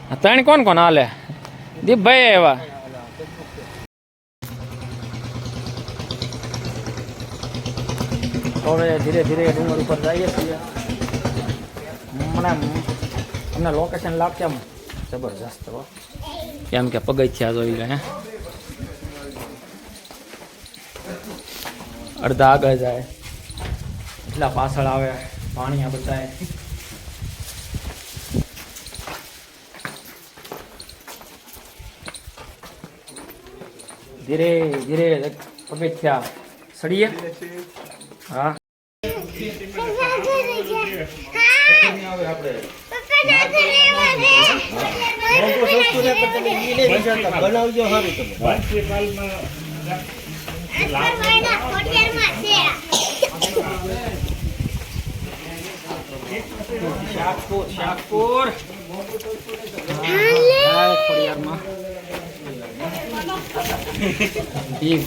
ત્રણ કોણ કોણ હાલે? દીપભાઈ એવા હવે ધીરે ધીરે ડુંગર ઉપર જઈએ છીએ. અમને લોકેશન લાગશે આમ જબરજસ્ત હો, કેમ કે પગથિયા જોઈ લે. અડધા આગળ જાય એટલા પાછળ આવે પાણી આ બધાય. ધીરે ધીરે પગથિયા સડીએ. હા શાકપુર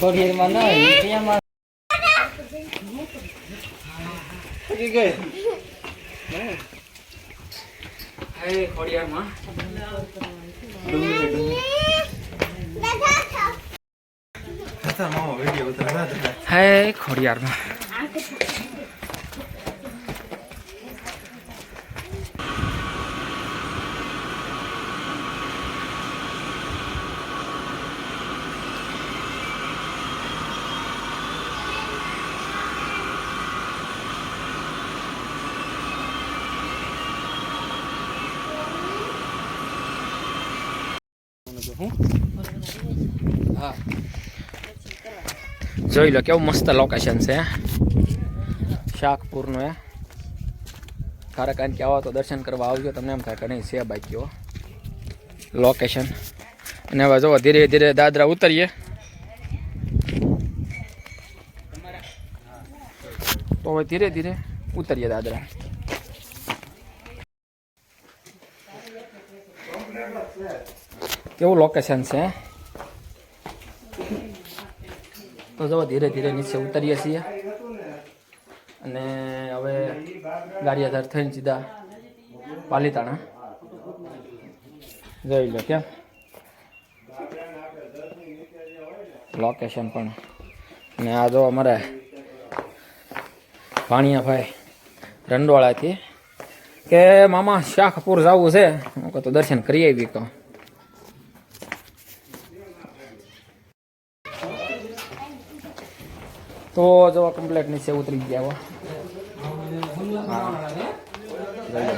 ખોડિયારમાં ના ખોડિયારમાં હે ખોડિયારમાં હા જોઈ લો કેવું મસ્ત લોકેશન છે શાકપુરનું. ખારાકાન કે આવો તો દર્શન કરવા આવજો, તમને એમ થાય કે નહીં છે બાકી લોકેશન. અને હવે જો ધીરે ધીરે દાદરા ઉતરીએ તો હવે ધીરે ધીરે ઉતરીએ દાદરા. કેવું લોકેશન છે. તો જો ધીરે ધીરે નીચે ઉતરીએ છીએ અને હવે ગારિયાધાર થઈને સીધા પાલીતાણા જોઈ લો કેમ લોકેશન પણ. અને આ જો અમારે ભાણિયાભાઈ રંડવાળાથી કે મામા શાકપુર જવું છે, હું કહું તો દર્શન કરી આવી કહું. તો જો કમ્પ્લેટ નીચે ઉતરી ગયા. હા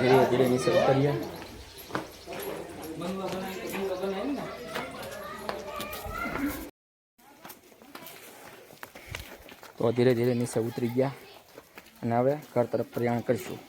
ધીરે ધીરે નીચે ઉતરીએ. તો ધીરે ધીરે નીચે ઉતરી ગયા અને હવે ઘર તરફ પ્રયાણ કરીશું.